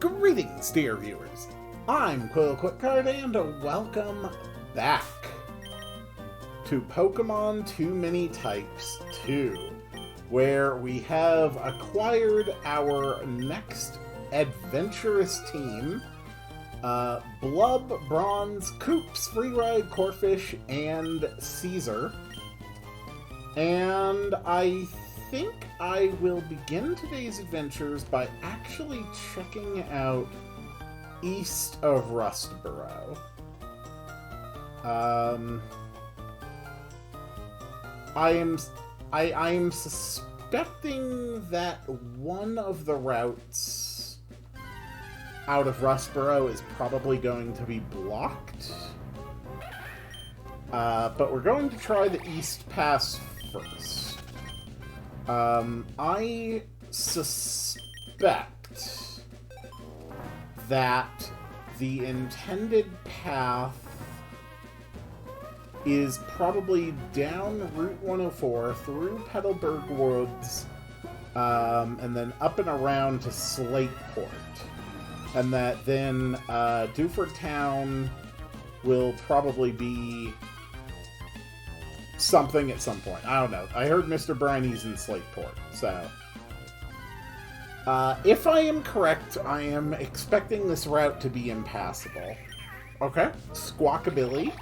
Greetings, dear viewers. I'm Quill Quickcard, and welcome back to Pokemon Too Many Types 2, where we have acquired our next adventurous team, Blub, Bronze, Koops, Freeride, Corphish, and Caesar. And I think I will begin today's adventures by actually checking out east of Rustboro. I am suspecting that one of the routes out of Rustboro is probably going to be blocked. But we're going to try the East Pass first. I suspect that the intended path is probably down Route 104 through Petalburg Woods, and then up and around to Slateport. And that then Dewford Town will probably be something at some point. I don't know. I heard Mr. Briney's in Slateport, so... if I am correct, I am expecting this route to be impassable. Okay. Squawkabilly.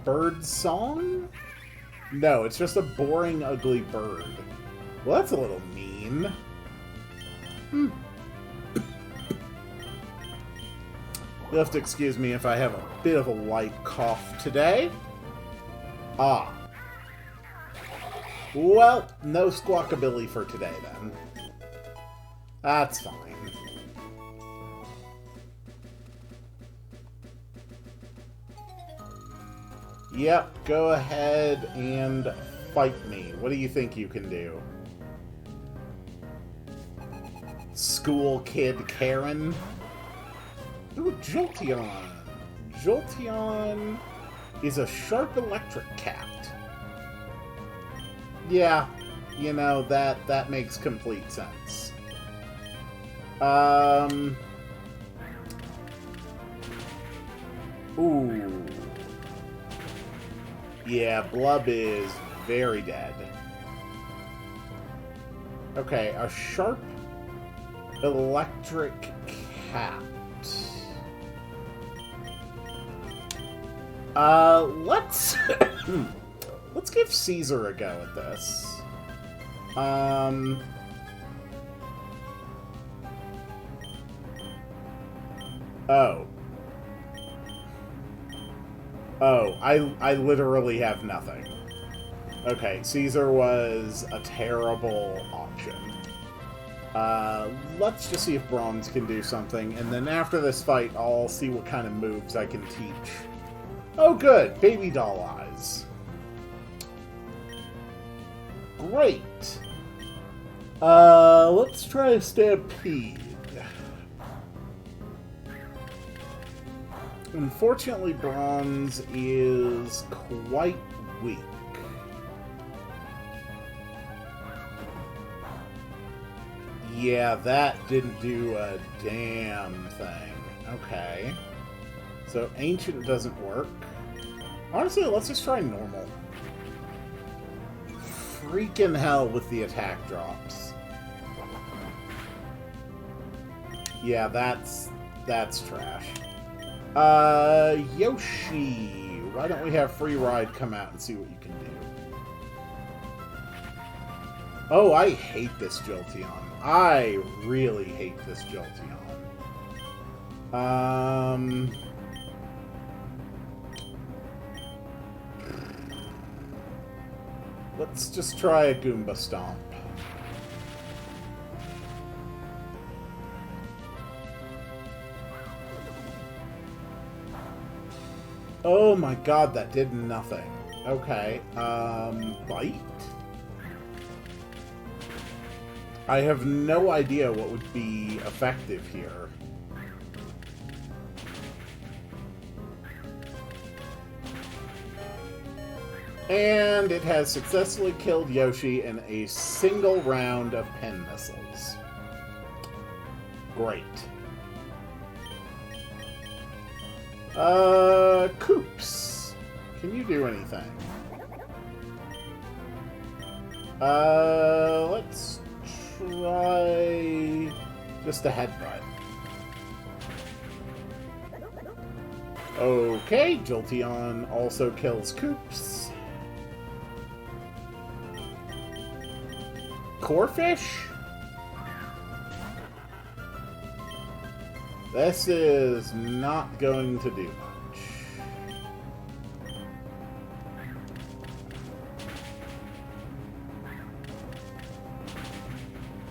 Bird song? No, it's just a boring, ugly bird. Well, that's a little mean. You'll have to excuse me if I have a bit of a light cough today. Ah. Well, no Squawkabilly for today, then. That's fine. Yep, go ahead and fight me. What do you think you can do? School kid Karen? Ooh, Jolteon. Jolteon is a sharp electric cat. Yeah, you know, that makes complete sense. Ooh. Yeah, Blub is very dead. Okay, a sharp electric cat. Let's let's give Caesar a go at this. Oh, I literally have nothing. Okay, Caesar was a terrible option. Let's just see if Bronze can do something, and then after this fight, I'll see what kind of moves I can teach. Oh good, baby doll eyes. Great. Let's try a Stampede. Unfortunately, Bronze is quite weak. Yeah, that didn't do a damn thing. Okay. So, Ancient doesn't work. Honestly, let's just try Normal. Freaking hell with the attack drops. Yeah, that's trash. Yoshi! Why don't we have Freeride come out and see what you can do? Oh, I hate this Jolteon. I really hate this Jolteon. Let's just try a Goomba Stomp. Oh my god, that did nothing. Okay, Bite? I have no idea what would be effective here. And it has successfully killed Yoshi in a single round of pen missiles. Great. Coops. Can you do anything? Let's try just a headbutt. Okay, Jolteon also kills Coops. Corphish? This is not going to do much.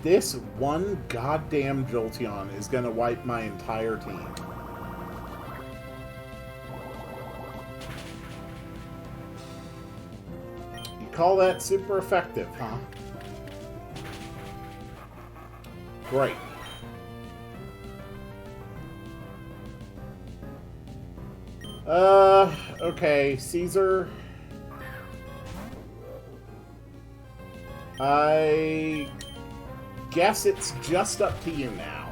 This one goddamn Jolteon is gonna wipe my entire team. You call that super effective, huh? Great. Okay, Caesar. I guess it's just up to you now.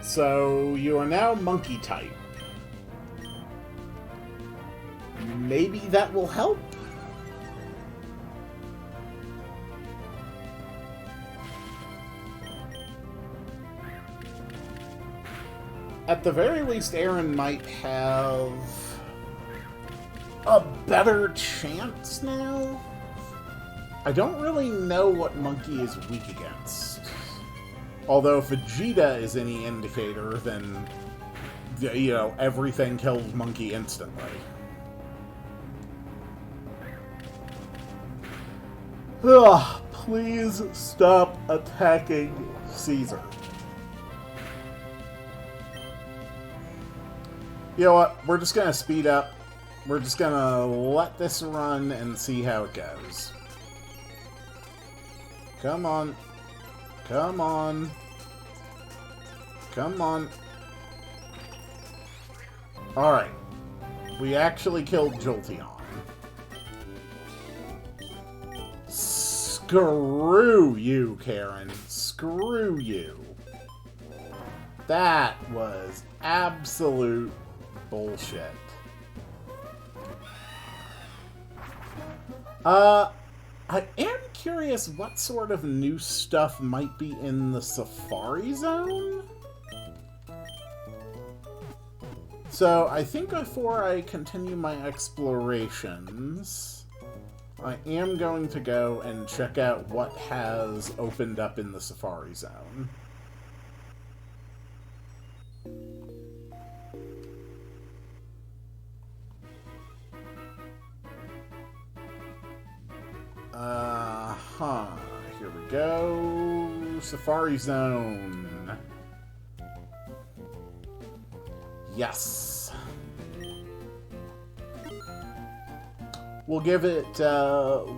So you are now monkey type. Maybe that will help? At the very least, Aaron might have a better chance now. I don't really know what Monkey is weak against. Although if Vegeta is any indicator, then, you know, everything kills Monkey instantly. Ugh, please stop attacking Caesar. You know what? We're just gonna speed up. We're just gonna let this run and see how it goes. Come on. Come on. Come on. Alright. We actually killed Jolteon. Screw you, Karen. Screw you. That was absolute bullshit. I am curious what sort of new stuff might be in the Safari Zone. So, I think before I continue my explorations, I am going to go and check out what has opened up in the Safari Zone. Here we go. Safari Zone. Yes. We'll give it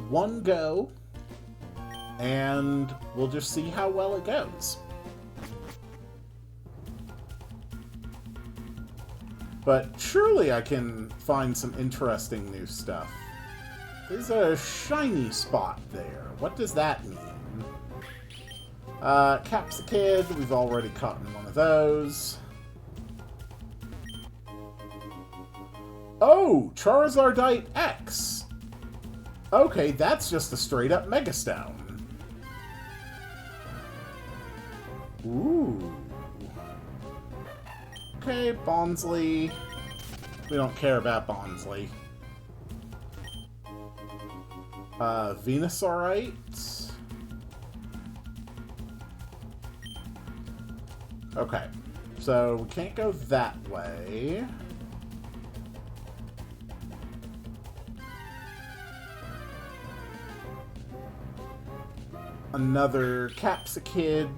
one go, and we'll just see how well it goes. But surely I can find some interesting new stuff. There's a shiny spot there. What does that mean? Capsicid, we've already caught in one of those. Oh, Charizardite X! Okay, that's just a straight-up Megastone. Ooh. Okay, Bonsly. We don't care about Bonsly. Venusaurite. Okay, so we can't go that way. Another Capsicid.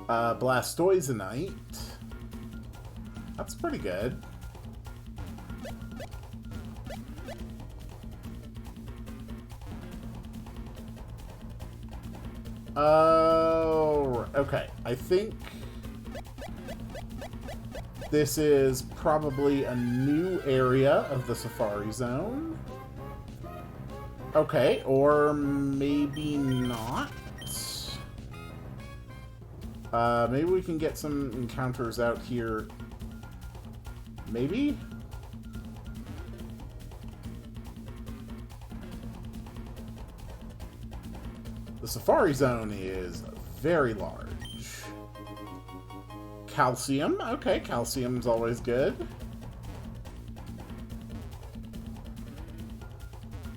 Blastoisinite. That's pretty good. Oh, okay. I think this is probably a new area of the Safari Zone. Okay, or maybe not. Maybe we can get some encounters out here. Maybe? The Safari Zone is very large. Calcium. Okay, calcium's always good.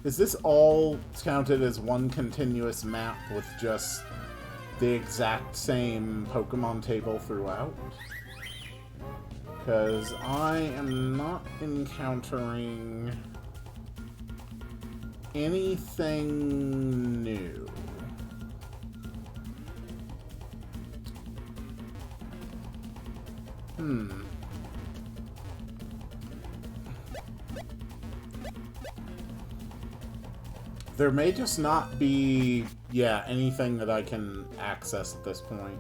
Is this all counted as one continuous map with just the exact same Pokemon table throughout? Because I am not encountering anything new. There may just not be, anything that I can access at this point.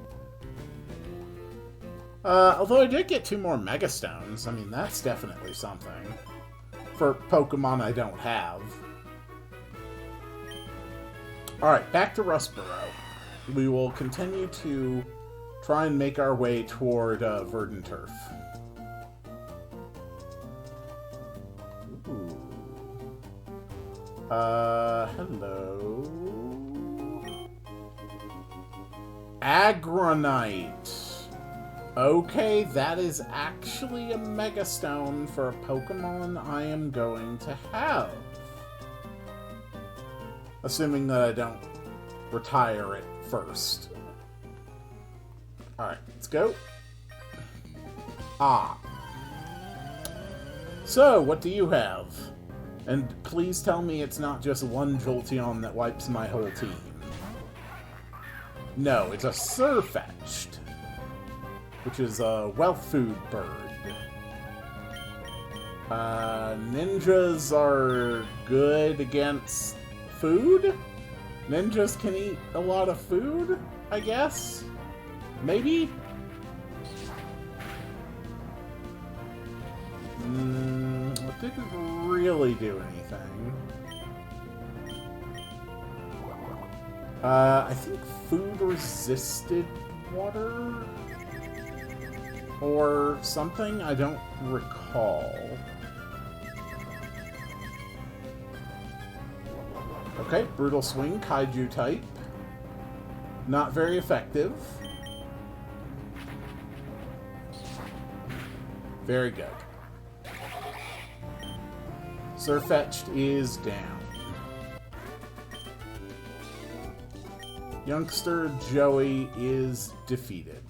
Although I did get 2 more Mega Stones. I mean, that's definitely something. For Pokemon I don't have. Alright, back to Rustboro. We will continue to try and make our way toward Verdant Turf. Ooh. Hello. Agronite. Okay, that is actually a Mega Stone for a Pokemon I am going to have. Assuming that I don't retire it first. Alright, let's go. So, what do you have? And please tell me it's not just one Jolteon that wipes my whole team. No, it's a Surfetched, which is a wealth food bird. Ninjas are good against food? Ninjas can eat a lot of food, I guess? Maybe? It didn't really do anything. I think food resisted water? Or something? I don't recall. Okay, Brutal Swing, Kaiju type. Not very effective. Very good. Surfetched is down. Youngster Joey is defeated.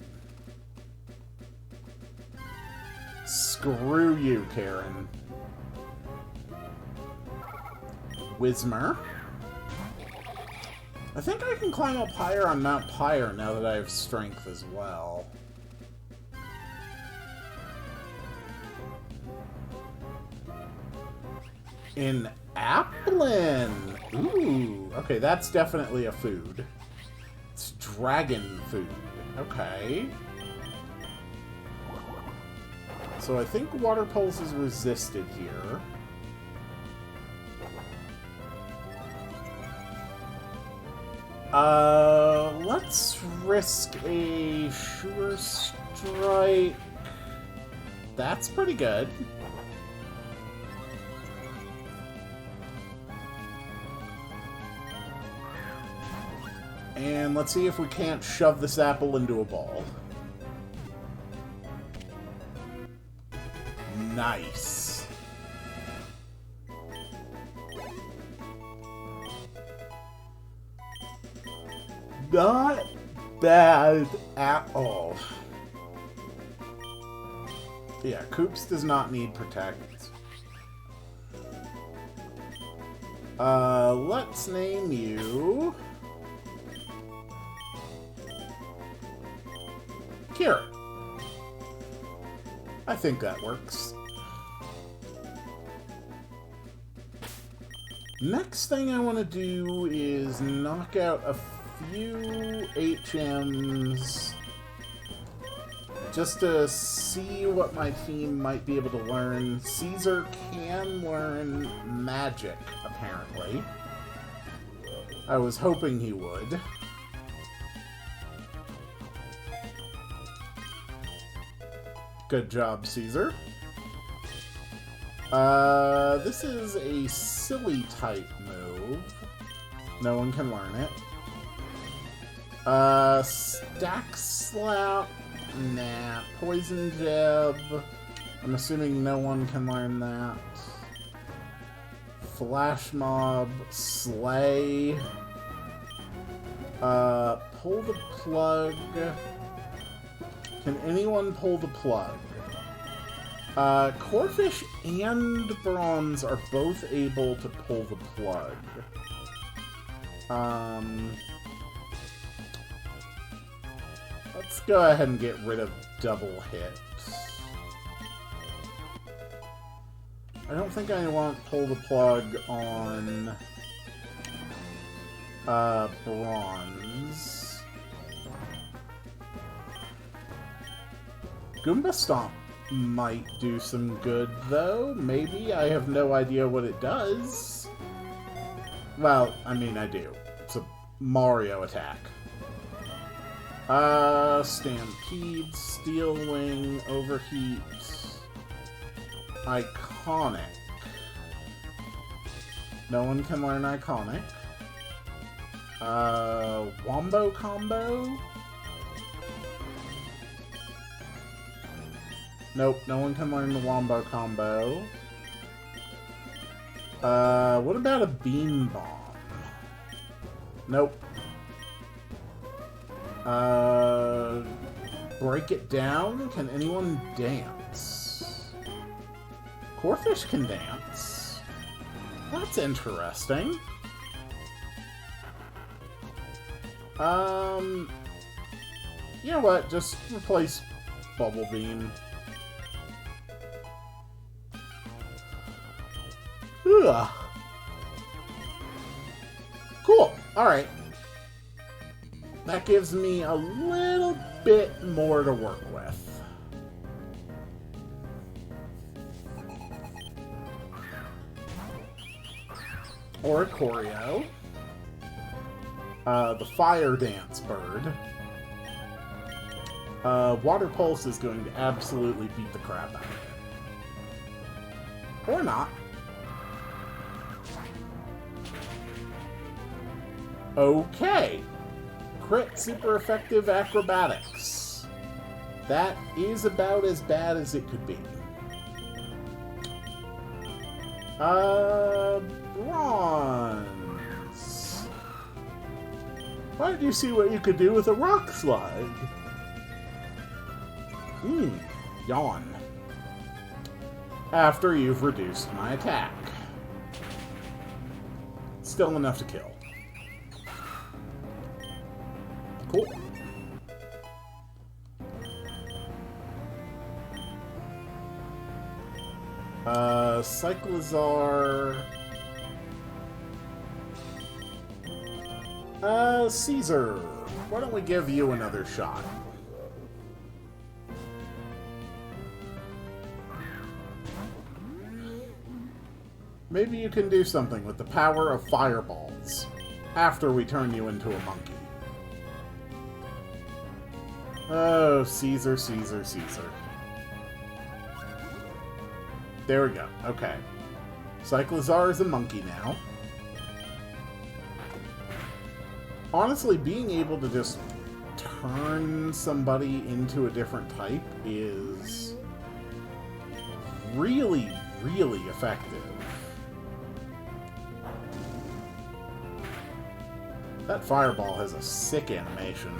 Screw you, Karen. Whismer. I think I can climb up higher on Mount Pyre now that I have strength as well. In Applin! Ooh, okay, that's definitely a food. It's dragon food. Okay. So I think Water Pulse is resisted here. Let's risk a Sure Strike. That's pretty good. And let's see if we can't shove this apple into a ball. Nice. Not bad at all. Yeah, Koops does not need Protect. Let's name you... Kira. I think that works. Next thing I want to do is knock out a few HMs just to see what my team might be able to learn. Caesar can learn magic, apparently. I was hoping he would. Good job, Caesar. This is a silly type move. No one can learn it. Stack Slap. Nah. Poison Jab. I'm assuming no one can learn that. Flash Mob. Slay. Pull the Plug. Can anyone pull the plug? Corfish and Bronze are both able to pull the plug. Let's go ahead and get rid of double hits. I don't think I want to pull the plug on Bronze. Goomba Stomp might do some good, though. Maybe. I have no idea what it does. Well, I mean, I do. It's a Mario attack. Stampede, Steel Wing, Overheat, Iconic. No one can learn Iconic. Wombo Combo? Nope, no one can learn the Wombo Combo. What about a Beam Bomb? Nope. Break It Down? Can anyone dance? Corfish can dance. That's interesting. You know what? Just replace Bubble Beam. Ugh. Cool. Alright. That gives me a little bit more to work with. Or a Choreo. The Fire Dance Bird. Water Pulse is going to absolutely beat the crap out of it. Or not. Okay. Crit super effective acrobatics. That is about as bad as it could be. Bronze. Why did you see what you could do with a rock slide? Yawn. After you've reduced my attack. Still enough to kill. Cool. Cyclizar. Caesar. Why don't we give you another shot? Maybe you can do something with the power of fireballs after we turn you into a monkey. Oh, Caesar, Caesar, Caesar. There we go. Okay. Cyclizar is a monkey now. Honestly, being able to just turn somebody into a different type is really, really effective. That fireball has a sick animation.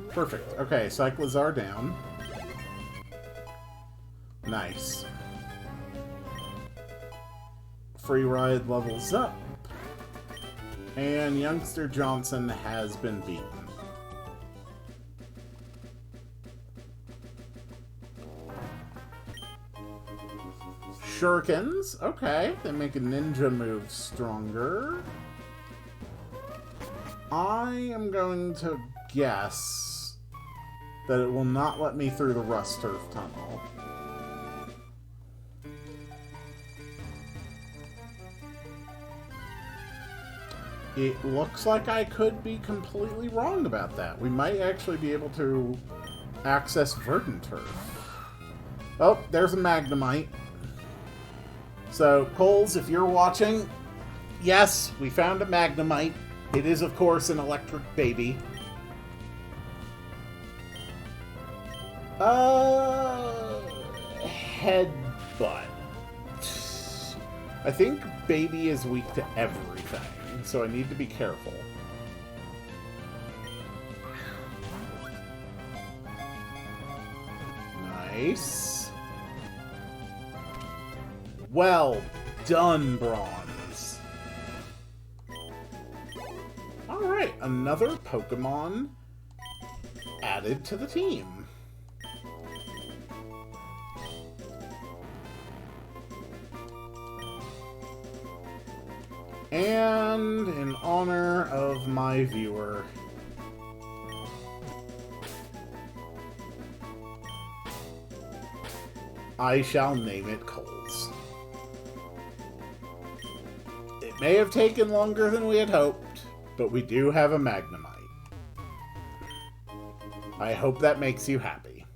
Perfect. Okay, Cyclizar down. Nice. Free Ride levels up. And Youngster Johnson has been beaten. Shurikens. Okay, they make a ninja move stronger. I am going to guess that it will not let me through the Rust Turf Tunnel. It looks like I could be completely wrong about that. We might actually be able to access Verdant Turf. Oh, there's a Magnemite. So, Coles, if you're watching, yes, we found a Magnemite. It is, of course, an electric baby. Headbutt. I think baby is weak to everything, so I need to be careful. Nice. Well done, Bronze. Alright, another Pokemon added to the team. And in honor of my viewer, I shall name it Coles. It may have taken longer than we had hoped, but we do have a Magnemite. I hope that makes you happy.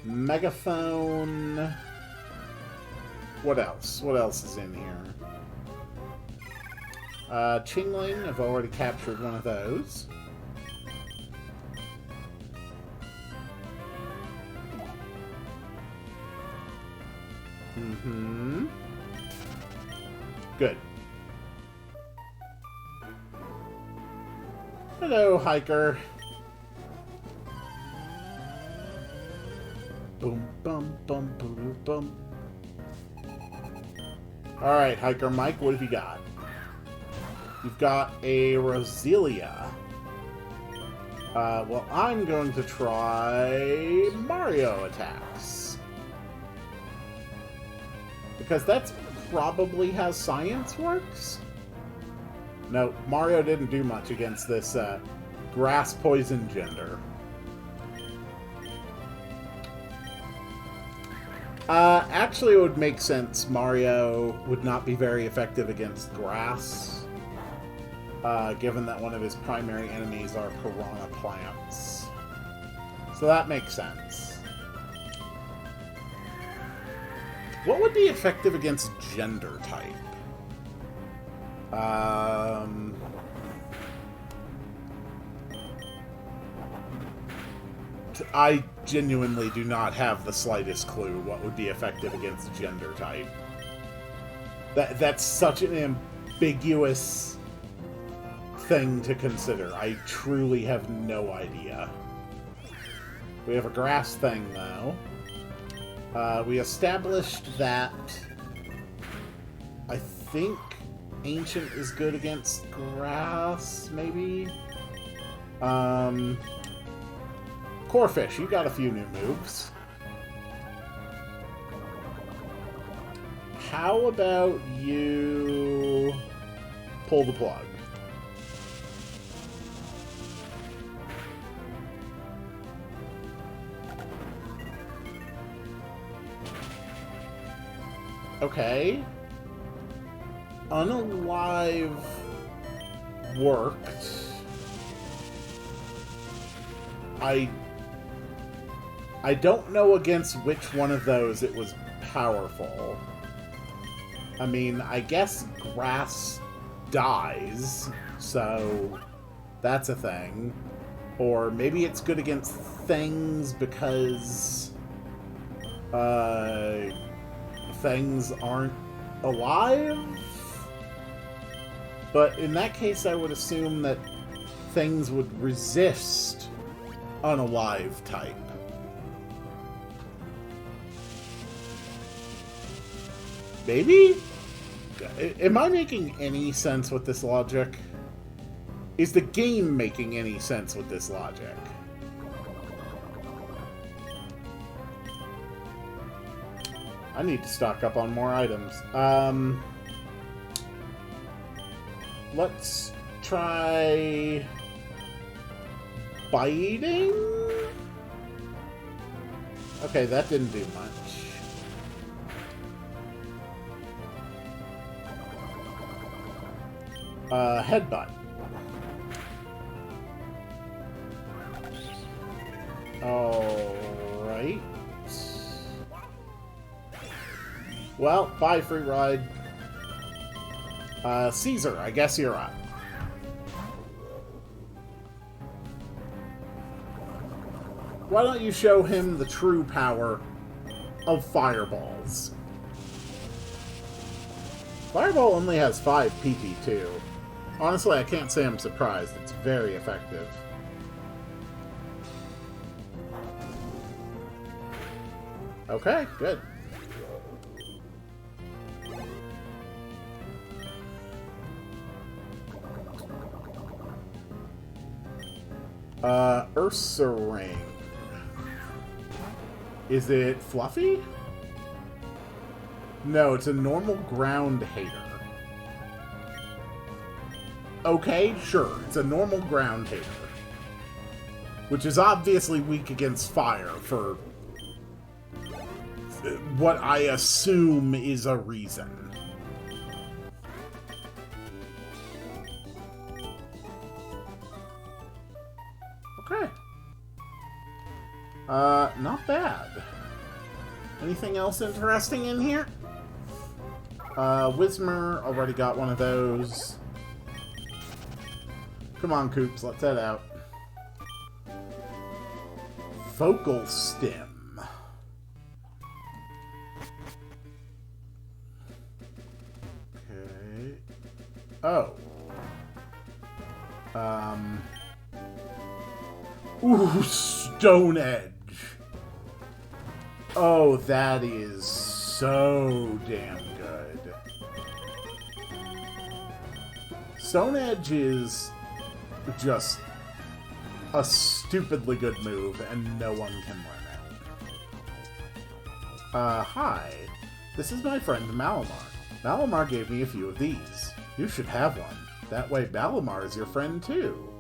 Megaphone. What else? What else is in here? Chingling, I've already captured one of those. Mm-hmm. Good. Hello, hiker. Boom, bum, bum, boom, bum. Alright, hiker Mike, what have you got? You've got a Roselia. Well, I'm going to try Mario attacks. Because that's probably how science works. No, Mario didn't do much against this grass poison gender. Actually, it would make sense. Mario would not be very effective against grass. Given that one of his primary enemies are piranha plants. So that makes sense. What would be effective against gender type? I genuinely do not have the slightest clue what would be effective against gender type. That's such an ambiguous thing to consider. I truly have no idea. We have a grass thing, though. We established that I think Ancient is good against grass, maybe? Corphish, you got a few new moves. How about you pull the plug? Okay. Unalive worked. I don't know against which one of those it was powerful. I mean, I guess grass dies, so that's a thing. Or maybe it's good against things because things aren't alive? But in that case, I would assume that things would resist unalive type. Maybe? Am I making any sense with this logic? Is the game making any sense with this logic? I need to stock up on more items. Let's try biting? Okay, that didn't do much. Headbutt. Alright. Well, bye, free ride. Caesar, I guess you're up. Why don't you show him the true power of fireballs? Fireball only has 5 PP too. Honestly, I can't say I'm surprised. It's very effective. Okay, good. Ursa Ring. Is it fluffy? No, it's a normal ground hater. Okay, sure. It's a normal ground hater. Which is obviously weak against fire for what I assume is a reason. Okay. Not bad. Anything else interesting in here? Whismer, already got one of those. Come on, Coops, let's head out. Vocal stem. Okay. Oh. Ooh, Stone Edge. Oh, that is so damn good. Stone Edge is just a stupidly good move, and no one can learn it. Hi. This is my friend Malamar. Malamar gave me a few of these. You should have one. That way Malamar is your friend too.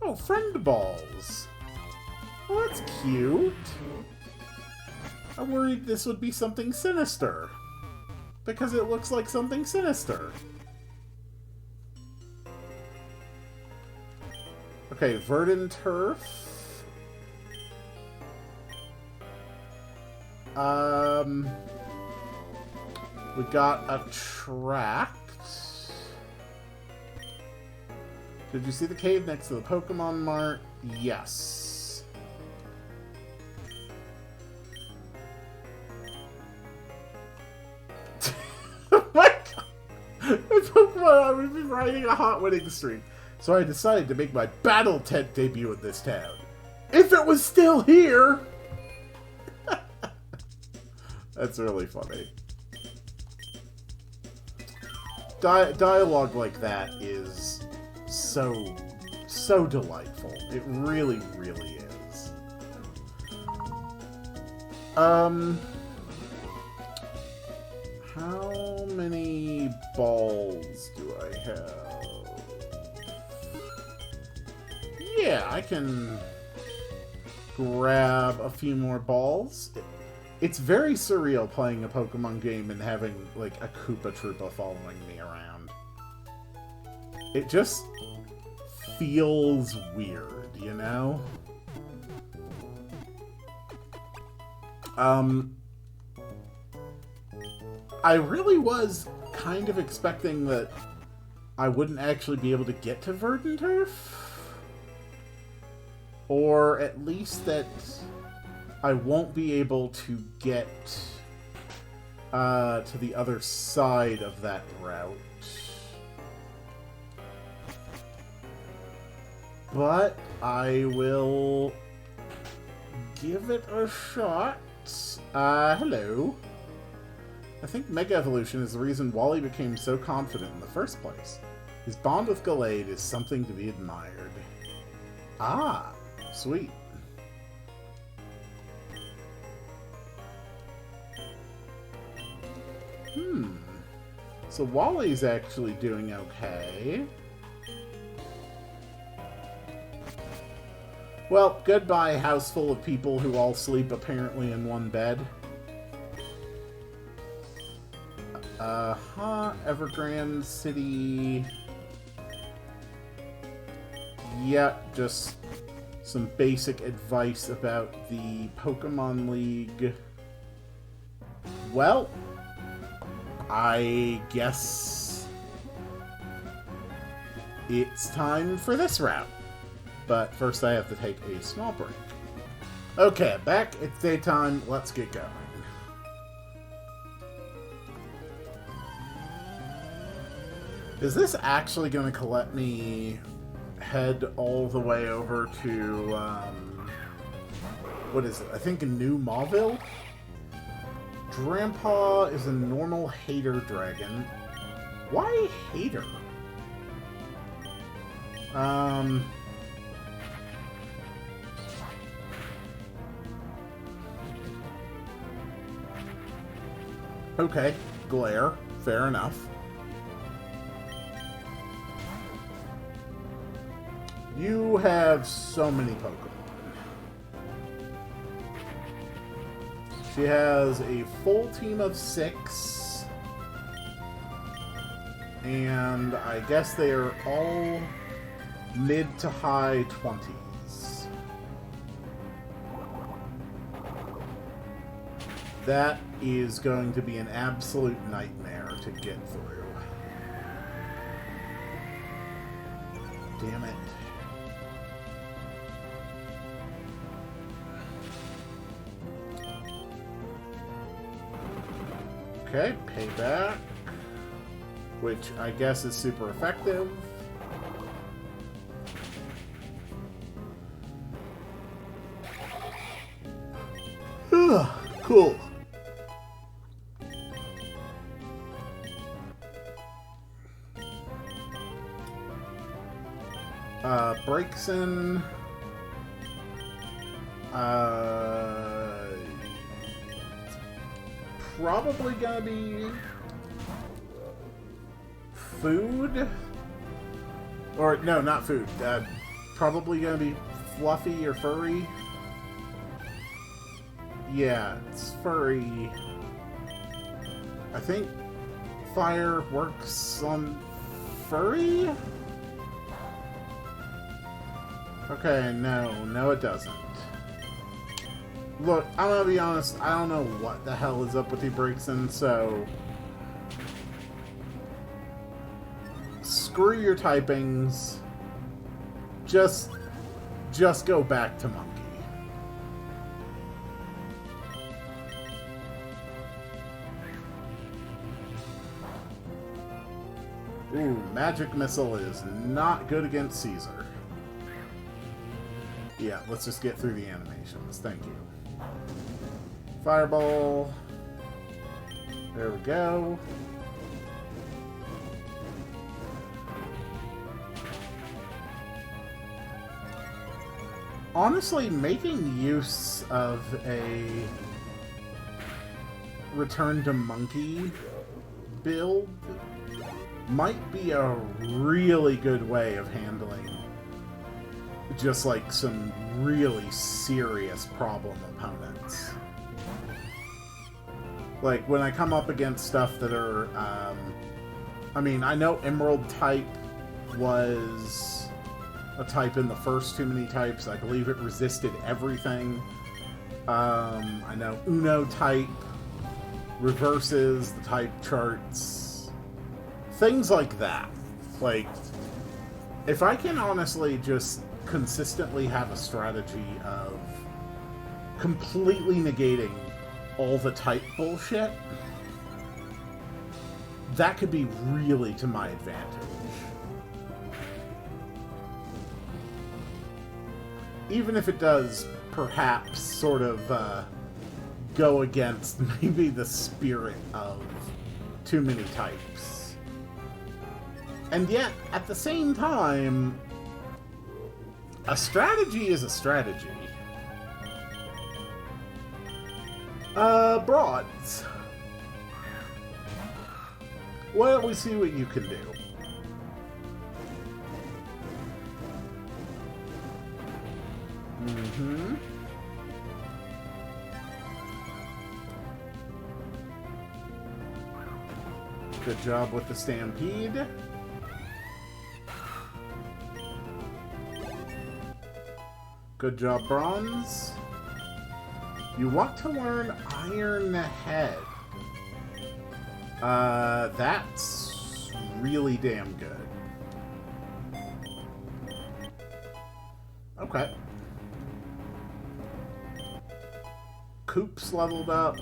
Oh, friend balls. Well, that's cute. I worried this would be something sinister. Because it looks like something sinister. Okay, Verdant Turf. We got a tract. Did you see the cave next to the Pokemon Mart? Yes. Oh my god! The Pokemon, we've been riding a hot winning streak. So I decided to make my battle tent debut in this town. If it was still here! That's really funny. Dialogue like that is so delightful. It really, really is. How many balls do I have? Yeah, I can grab a few more balls. It's very surreal playing a Pokemon game and having, like, a Koopa Troopa following me around. It just feels weird, you know? I really was kind of expecting that I wouldn't actually be able to get to Verdant Turf. Or at least that I won't be able to get to the other side of that route. But I will give it a shot. Hello. I think Mega Evolution is the reason Wally became so confident in the first place. His bond with Gallade is something to be admired. Ah, sweet. So Wally's actually doing okay. Well, goodbye, house full of people who all sleep apparently in one bed. Evergrande City. Yeah, just some basic advice about the Pokemon League. Well, I guess it's time for this route. But first I have to take a small break. Okay, back. It's daytime. Let's get going. Is this actually going to let me head all the way over to, what is it? I think New Mauville? Grandpa is a normal hater dragon. Why hater? Okay, Glare. Fair enough. You have so many Pokemon. She has a full team of 6. And I guess they are all mid to high 20s. That is going to be an absolute nightmare to get through. Damn it. Okay, payback, which I guess is super effective. Cool. Breaks in. Probably gonna be food, or no, not food. Probably gonna be Fluffy or Furry. Yeah, it's Furry. I think fire works on Furry. Okay, no, it doesn't. Look, I'm gonna be honest, I don't know what the hell is up with the Breakson, so screw your typings. Just go back to Monkey. Ooh, Magic Missile is not good against Caesar. Yeah, let's just get through the animations. Thank you. Fireball. There we go. Honestly, making use of a Return to Monkey build might be a really good way of handling just like some really serious problem opponents. Like when I come up against stuff that are, I mean, I know Emerald type was a type in the first Too Many Types. I believe it resisted everything. I know Uno type reverses the type charts. Things like that. Like, if I can honestly just consistently have a strategy of completely negating all the type bullshit, that could be really to my advantage. Even if it does perhaps sort of go against maybe the spirit of Too Many Types. And yet, at the same time, a strategy is a strategy. Broads. Why don't we see what you can do? Good job with the Stampede. Good job, Bronze. You want to learn Iron Head. That's really damn good. Okay. Coop's leveled up.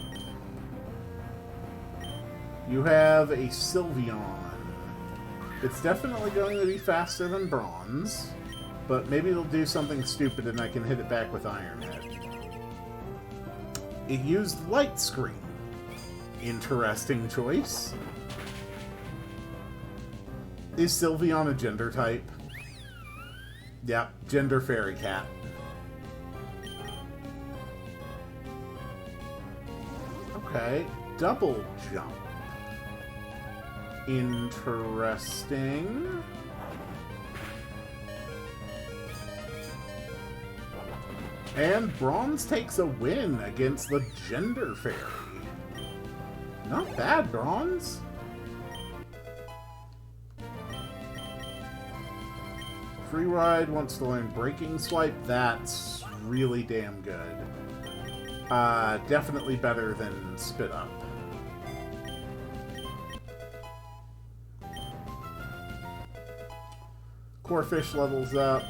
You have a Sylveon. It's definitely going to be faster than Bronze, but maybe it'll do something stupid and I can hit it back with Iron Head. It used Light Screen. Interesting choice. Is Sylveon a gender type? Yep, gender fairy cat. Okay, double jump. Interesting. And Bronze takes a win against the Gender Fairy. Not bad, Bronze. Free Ride wants to learn Breaking Swipe. That's really damn good. Definitely better than Spit Up. Corphish levels up.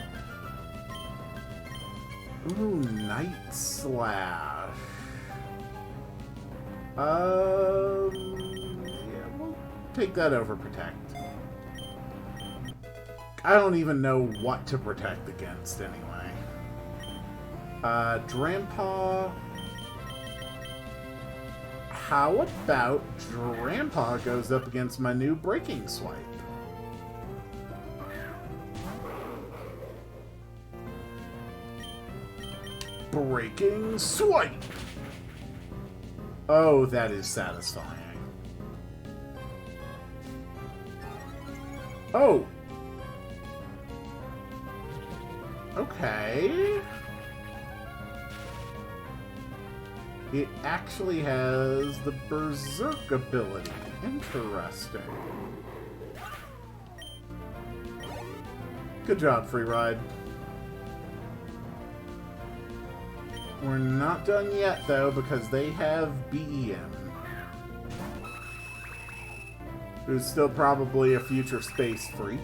Ooh, Night Slash. Yeah, we'll take that over Protect. I don't even know what to protect against anyway. Drampa. How about Drampa goes up against my new Breaking Swipe? Breaking Swipe! Oh, that is satisfying. Oh! Okay. It actually has the Berserk ability. Interesting. Good job, Free Ride. We're not done yet, though, because they have BEM. Who's still probably a future space freak.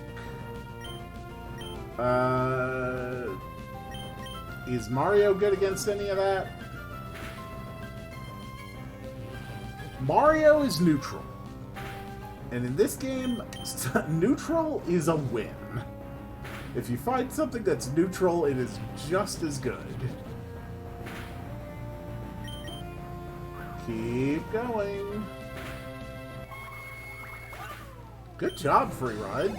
Is Mario good against any of that? Mario is neutral. And in this game, neutral is a win. If you find something that's neutral, it is just as good. Keep going. Good job, Free Ride.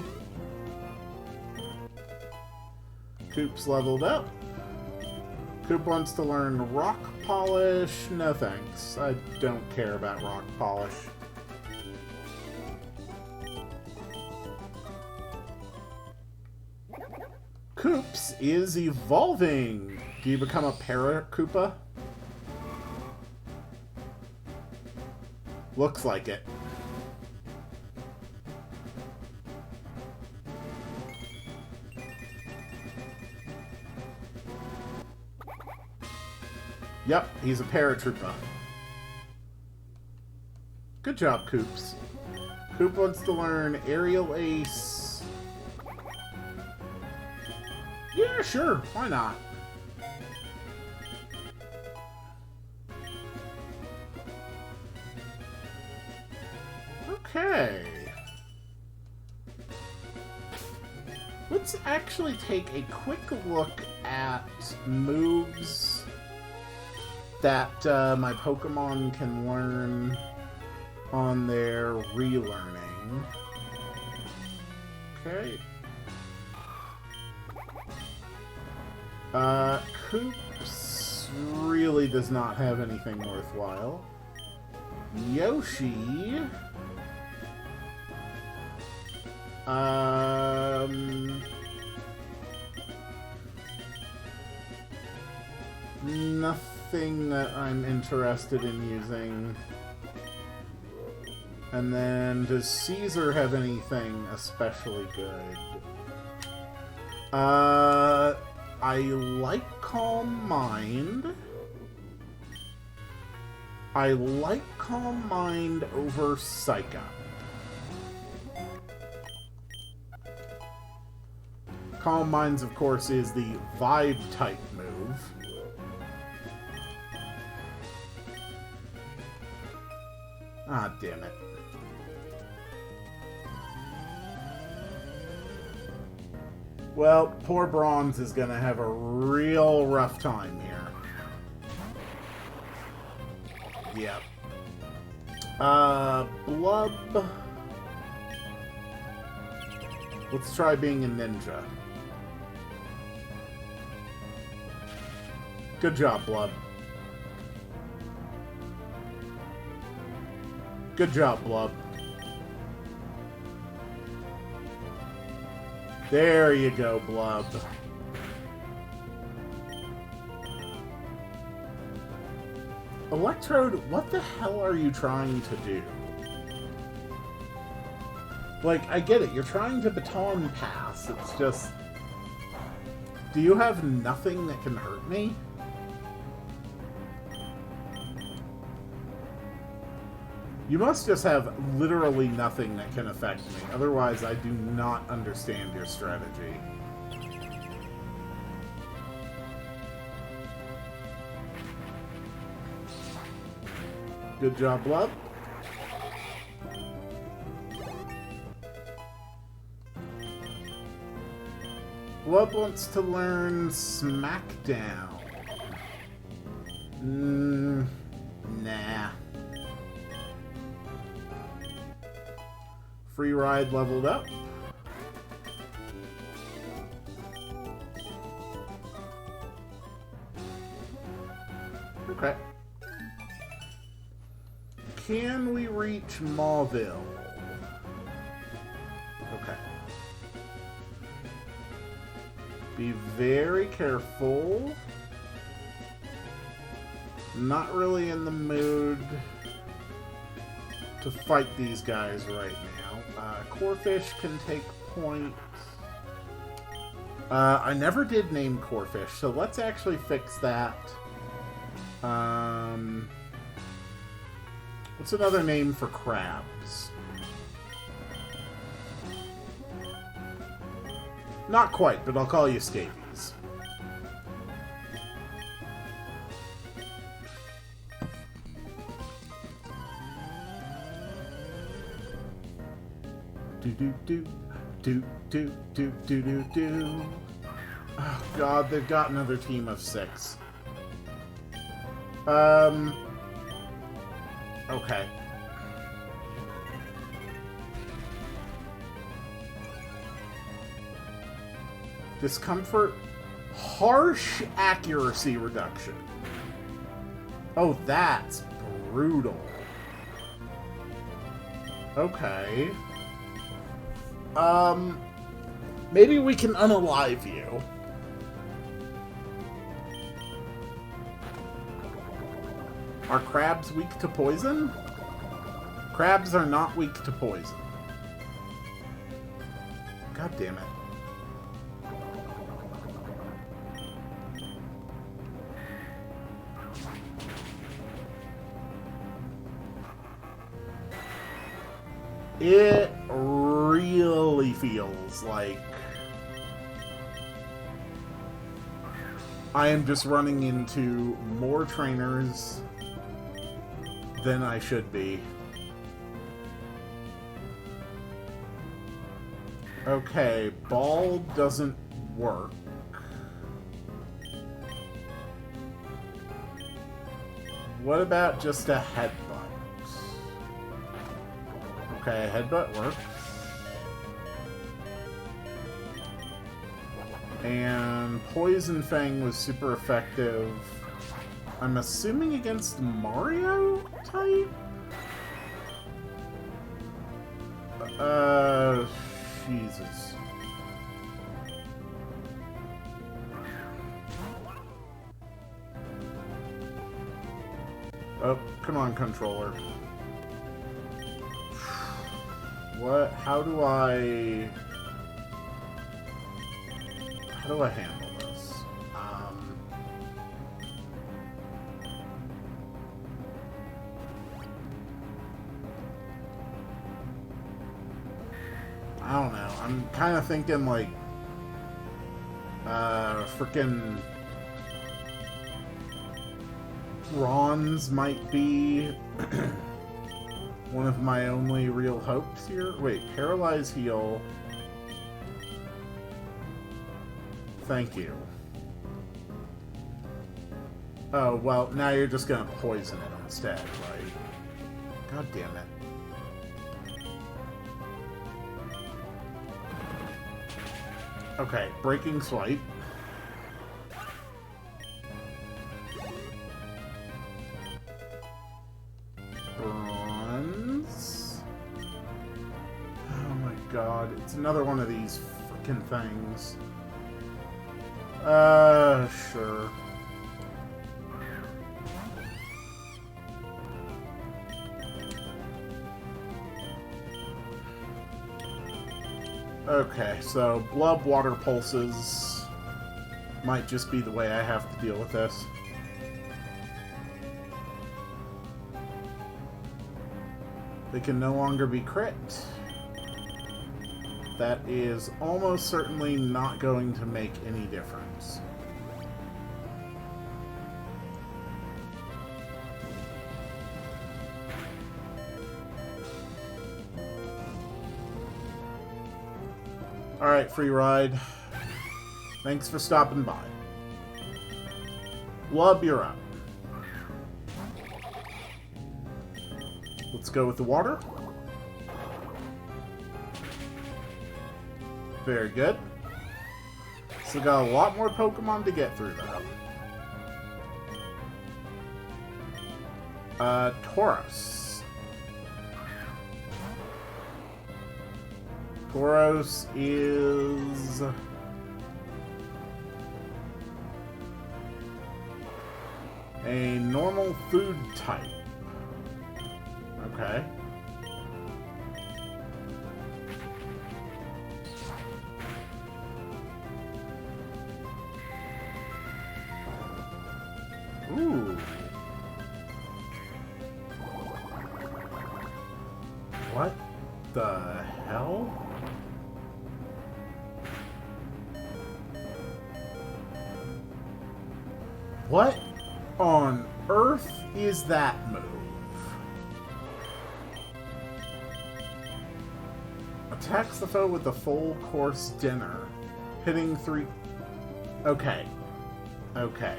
Coop's leveled up. Coop wants to learn Rock Polish. No thanks. I don't care about Rock Polish. Koops is evolving. Do you become a Para-Koopa? Looks like it. Yep, he's a Paratroopa. Good job, Koops. Coop wants to learn Aerial Ace. Yeah, sure. Why not? Okay. Let's actually take a quick look at moves that my Pokemon can learn on their relearning. Okay. Koops really does not have anything worthwhile. Yoshi... nothing that I'm interested in using. And then, does Caesar have anything especially good? I like Calm Mind. I like Calm Mind over Psycho. Calm Minds, of course, is the vibe-type move. Ah, damn it. Well, poor Bronze is gonna have a real rough time here. Yep. Blub. Let's try being a ninja. Good job, Blub. Good job, Blub. There you go, Blub. Electrode, what the hell are you trying to do? Like, I get it, you're trying to baton pass, it's just... Do you have nothing that can hurt me? You must just have literally nothing that can affect me. Otherwise, I do not understand your strategy. Good job, Blub. Blub wants to learn Smackdown. Nah. Free Ride leveled up. Okay. Can we reach Mauville? Okay. Be very careful. Not really in the mood to fight these guys right now. Corefish can take points. I never did name Corefish, so let's actually fix that. What's another name for crabs? Not quite, but I'll call you scabies. Do. Oh god, they've got another team of 6. Okay. Discomfort. Harsh accuracy reduction. Oh, that's brutal. Okay. Maybe we can unalive you. Are crabs weak to poison? Crabs are not weak to poison. God damn it. It really feels like I am just running into more trainers than I should be. Okay, ball doesn't work. What about just a headbutt? Okay, headbutt works. And Poison Fang was super effective. I'm assuming against Mario type? Jesus. Oh, come on, controller. What? How do I handle this? I don't know. I'm kind of thinking like, frickin' bronze might be one of my only real hopes here. Wait, paralyze heal. Thank you. Oh, well, now you're just gonna poison it instead, right? God damn it. Okay, breaking swipe. Bronze. Oh my god, it's another one of these freaking things. Sure. Okay, so blood water pulses might just be the way I have to deal with this. They can no longer be crit. That is almost certainly not going to make any difference. Alright, free ride. Thanks for stopping by. Lub, you're up. Let's go with the water. Very good. Still got a lot more Pokemon to get through, though. Tauros. Tauros is... a normal food type. Okay. Ooh. What the hell? What on earth is that move? Attacks the foe with the full course dinner. Hitting 3... Okay. Okay.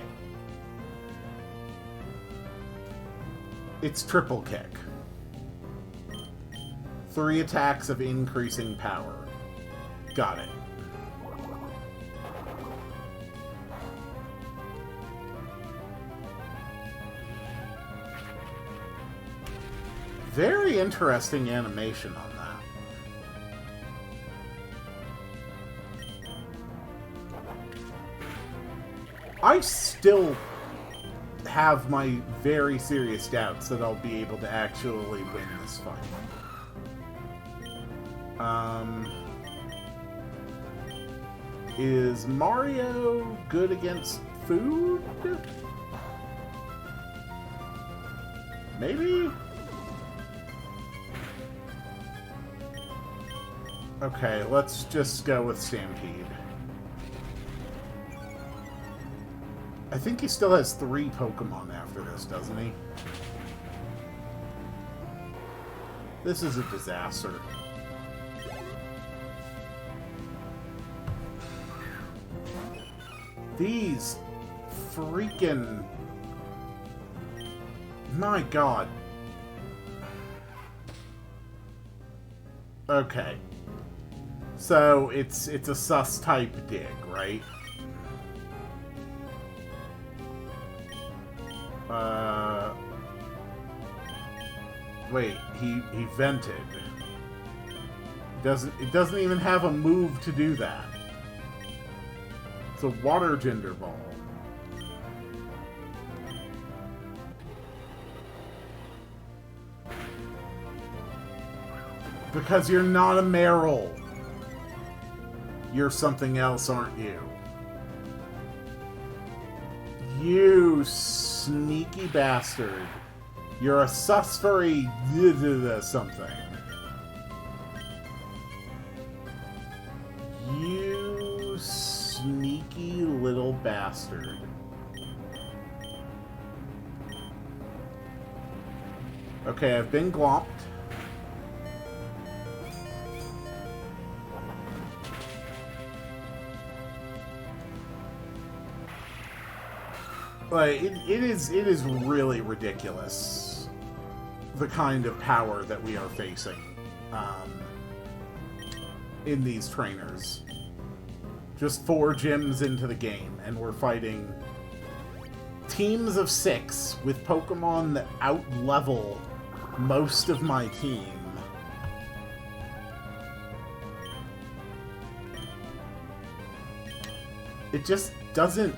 It's triple kick. 3 attacks of increasing power. Got it. Very interesting animation on that. I still have my very serious doubts that I'll be able to actually win this fight. Is Mario good against food? Maybe? Okay, let's just go with Stampede. I think he still has 3 Pokemon after this, doesn't he? This is a disaster. These freaking... My god. Okay. So, it's a sus type dig, right? Wait, he vented. It doesn't even have a move to do that. It's a water gender ball. Because you're not a Meryl. You're something else, aren't you? You sneaky bastard. You're a Furry something. You sneaky little bastard. Okay, I've been glomped. Like, it is really ridiculous, the kind of power that we are facing in these trainers. Just 4 gyms into the game, and we're fighting teams of 6 with Pokemon that out-level most of my team. It just doesn't...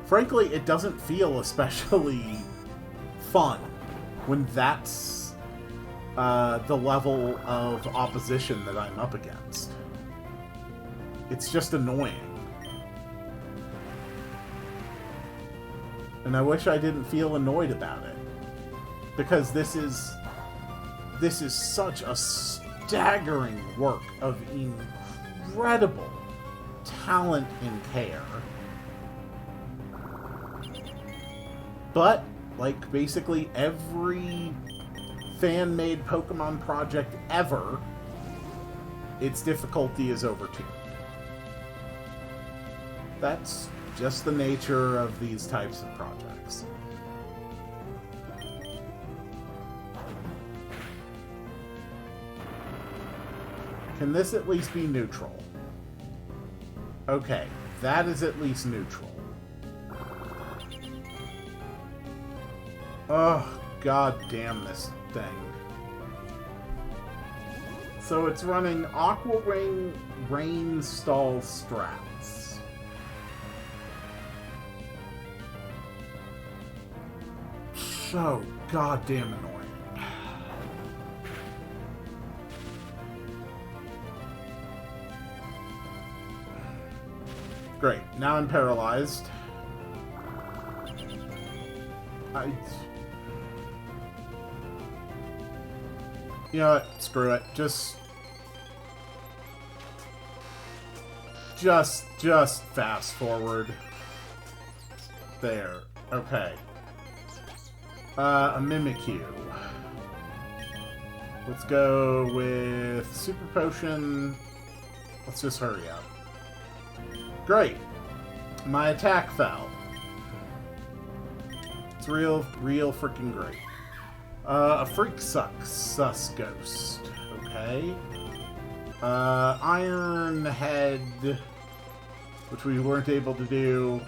Frankly, it doesn't feel especially fun when that's the level of opposition that I'm up against. It's just annoying. And I wish I didn't feel annoyed about it. Because this is such a staggering work of incredible talent and care. But, like basically every fan-made Pokemon project ever, its difficulty is overtuned. That's just the nature of these types of projects. Can this at least be neutral? Okay, that is at least neutral. Oh, god damn this thing. So it's running Aqua Rain Stall strats. So goddamn annoying. Great, now I'm paralyzed. You know what? Screw it. Just fast forward. There. Okay. A Mimikyu. Let's go with Super Potion. Let's just hurry up. Great. My attack fell. It's real freaking great. A Freak Sus Ghost. Okay. Iron Head, which we weren't able to do.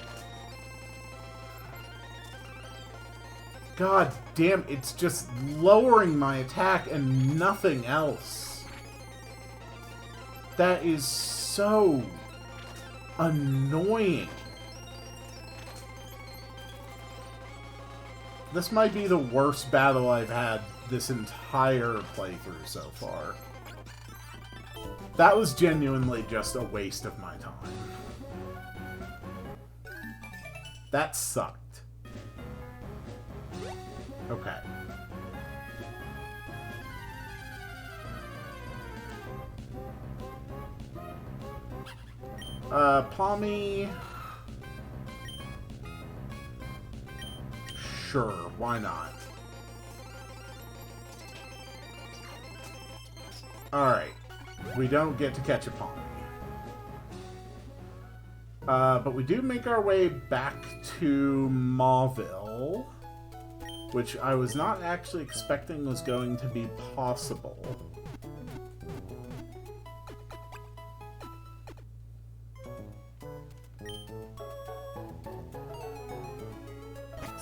God damn, it's just lowering my attack and nothing else. That is so annoying. This might be the worst battle I've had this entire playthrough so far. That was genuinely just a waste of my time. That sucked. Okay. Palmy... Sure, why not? Alright. We don't get to catch a Palmy. But we do make our way back to Mauville, which I was not actually expecting was going to be possible.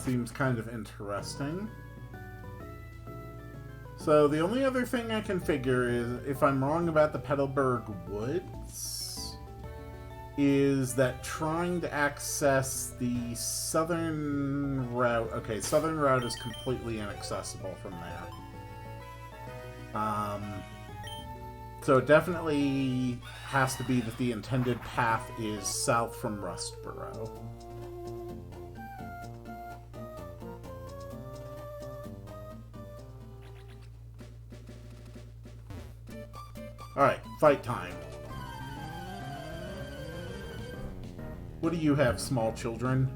Seems kind of interesting. So the only other thing I can figure is, if I'm wrong about the Petalburg Woods, is that trying to access the southern route... Okay, southern route is completely inaccessible from there. So it definitely has to be that the intended path is south from Rustboro. Alright, fight time. What do you have, small children?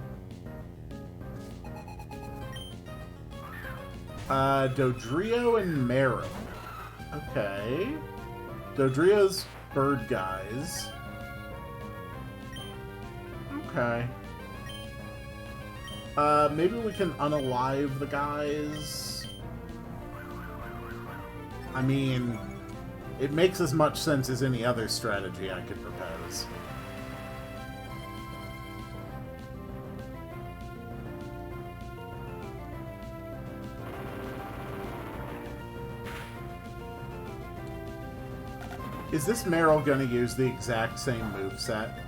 Dodrio and Marrow. Okay. Dodrio's bird guys. Okay. Maybe we can unalive the guys. I mean, it makes as much sense as any other strategy I could propose. Is this Meryl gonna use the exact same moveset?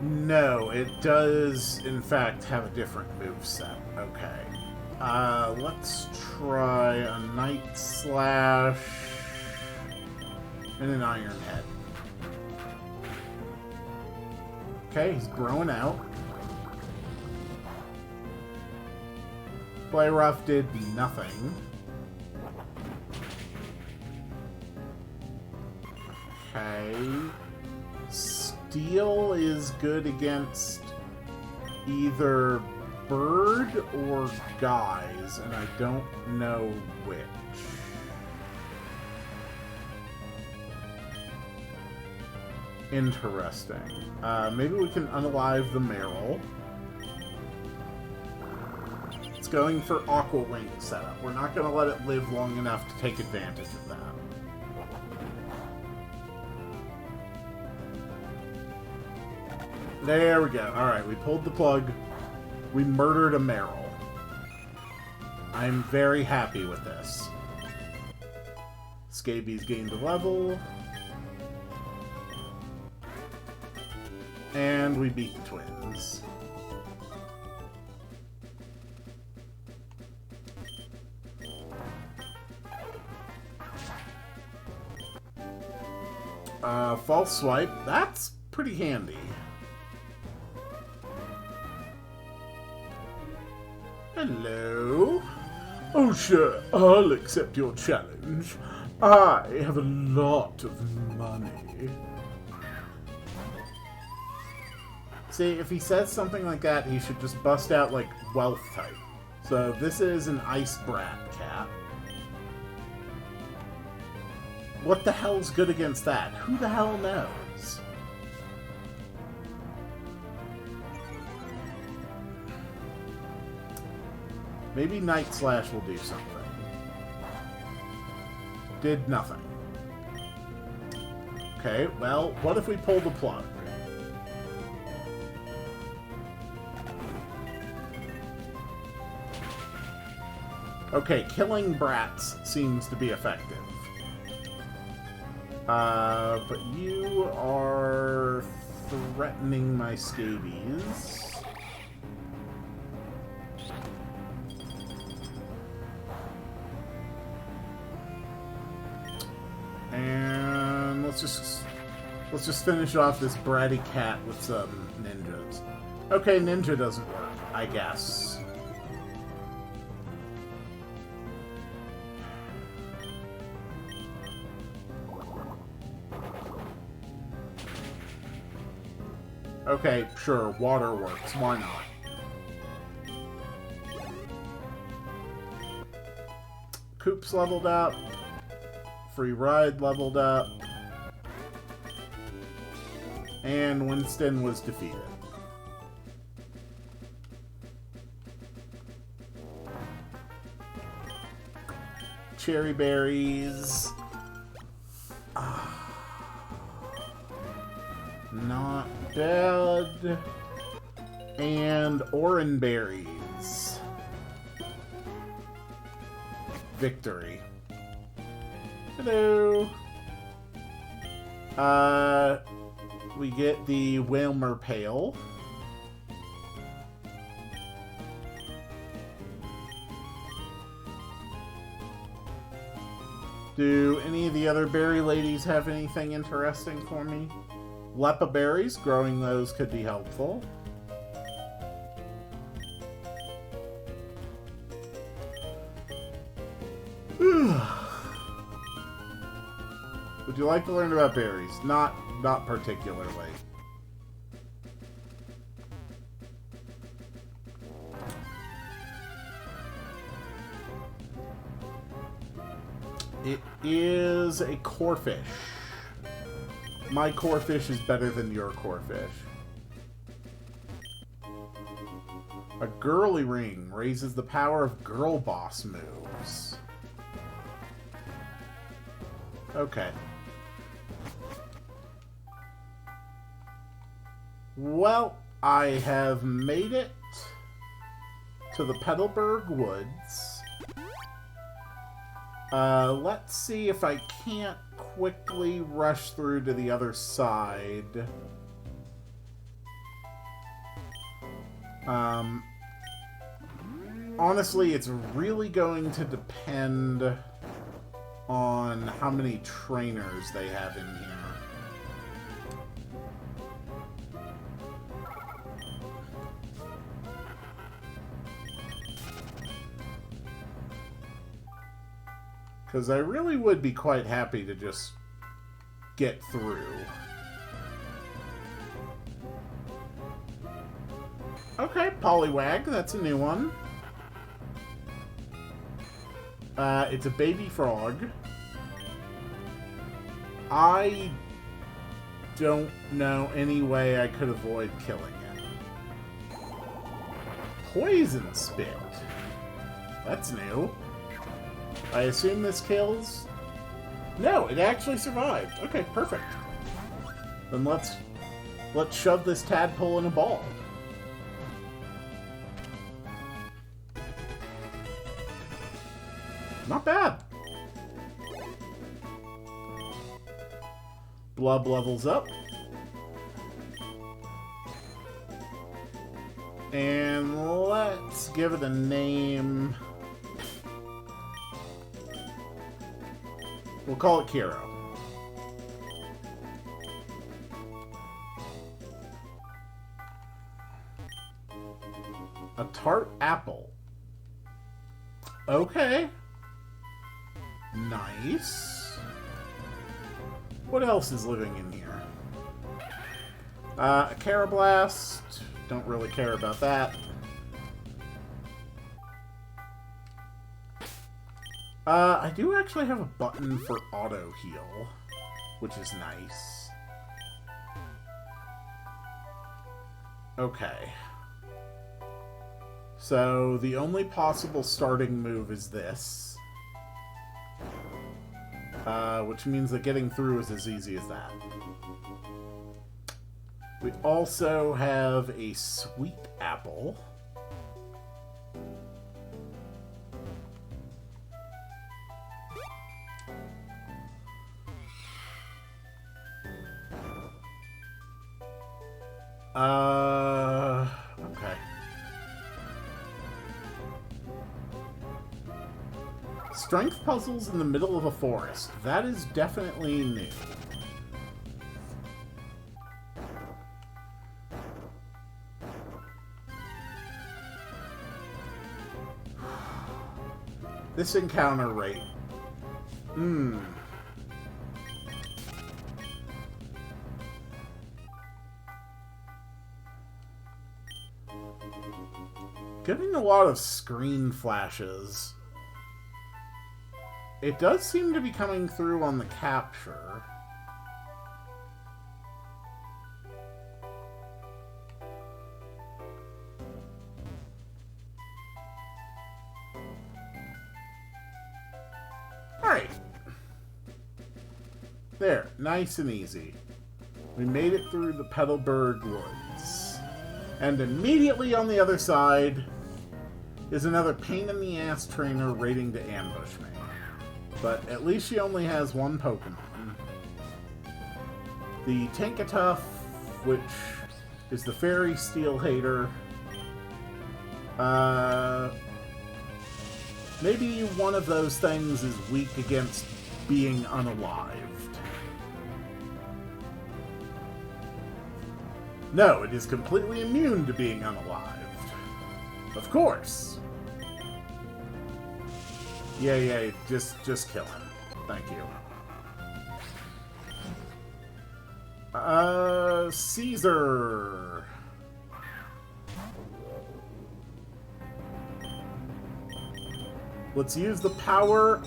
No, it does, in fact, have a different moveset. Okay. Let's try a Night Slash and an Iron Head. Okay, he's growing out. Play Rough did nothing. Okay. Steel is good against either bird or guys, and I don't know which. Interesting. Maybe we can unalive the Meryl. It's going for Aqua Wing setup. We're not going to let it live long enough to take advantage of that. There we go. Alright, we pulled the plug. We murdered a Meryl. I'm very happy with this. Scabies gained a level. And we beat the twins. False swipe. That's pretty handy. Hello. Oh, sure. I'll accept your challenge. I have a lot of money. See, if he says something like that, he should just bust out, like, wealth type. So this is an Ice Brat cat. What the hell's good against that? Who the hell knows? Maybe Night Slash will do something. Did nothing. Okay, well, what if we pull the plug? Okay, killing brats seems to be effective. But you are threatening my scabies. And let's just finish off this bratty cat with some ninjas. Okay, ninja doesn't work, I guess. Okay, sure, water works. Why not? Coop's leveled up. Free Ride leveled up. And Winston was defeated. Cherry berries. Not bad. And orange berries. Victory. Hello. we get the Whalmer Pail. Do any of the other berry ladies have anything interesting for me? Lepa berries, growing those could be helpful. Would you like to learn about berries? Not particularly. It is a corefish. My corefish is better than your corefish. A girly ring raises the power of girl boss moves. Okay. Well, I have made it to the Petalburg Woods. Let's see if I can't quickly rush through to the other side. Honestly, it's really going to depend on how many trainers they have in here. Because I really would be quite happy to just get through. Okay, Poliwag, that's a new one. It's a baby frog. I don't know any way I could avoid killing it. Poison Spit. That's new. I assume this kills? No, it actually survived. Okay, perfect. Then let's shove this tadpole in a ball. Not bad. Blub levels up. And let's give it a name. We'll call it Kiro. A tart apple. Okay. Nice. What else is living in here? A Carablast. Don't really care about that. I do actually have a button for auto heal, which is nice. Okay. So the only possible starting move is this. Which means that getting through is as easy as that. We also have a sweet apple. Okay. Strength puzzles in the middle of a forest. That is definitely new. This encounter rate. Getting a lot of screen flashes. It does seem to be coming through on the capture. Alright. There, nice and easy. We made it through the Petalburg Woods. And immediately on the other side is another pain-in-the-ass trainer waiting to ambush me. But at least she only has one Pokemon. The Tinkatuff which is the Fairy Steel Hater. Maybe one of those things is weak against being unalived. No, it is completely immune to being unalived. Of course. Yeah, just kill him. Thank you. Caesar. Let's use the power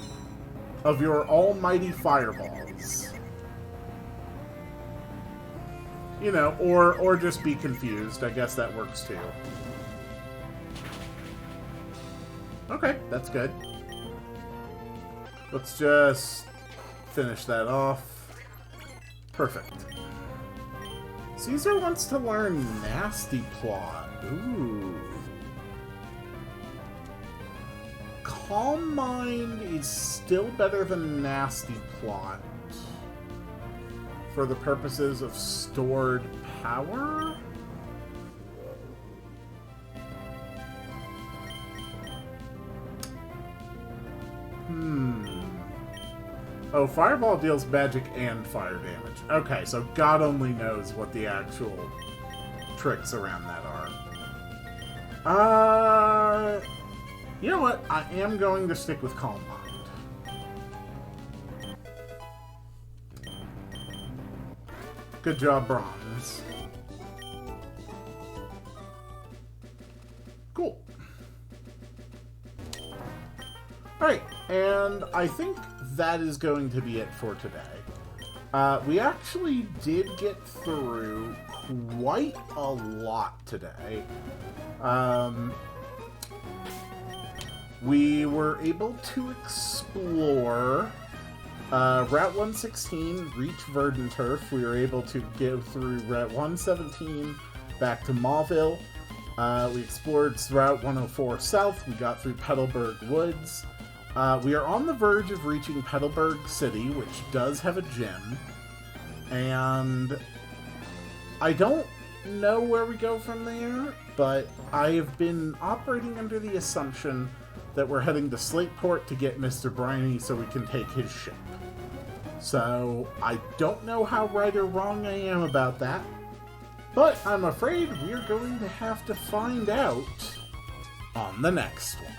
of your almighty fireballs. You know, or just be confused. I guess that works too. Okay, that's good. Let's just finish that off. Perfect. Caesar wants to learn Nasty Plot. Ooh. Calm Mind is still better than Nasty Plot for the purposes of stored power? Oh, Fireball deals magic and fire damage. Okay, so God only knows what the actual tricks around that are. You know what? I am going to stick with Calm Mind. Good job, Bronze. Cool. Alright, and I think that is going to be it for today. We actually did get through quite a lot today. We were able to explore Route 116, reach Verdanturf. We were able to go through Route 117 back to Mauville. We explored Route 104 South. We got through Petalburg Woods. We are on the verge of reaching Petalburg City, which does have a gym. And I don't know where we go from there, but I have been operating under the assumption that we're heading to Slateport to get Mr. Briny so we can take his ship. So, I don't know how right or wrong I am about that, but I'm afraid we're going to have to find out on the next one.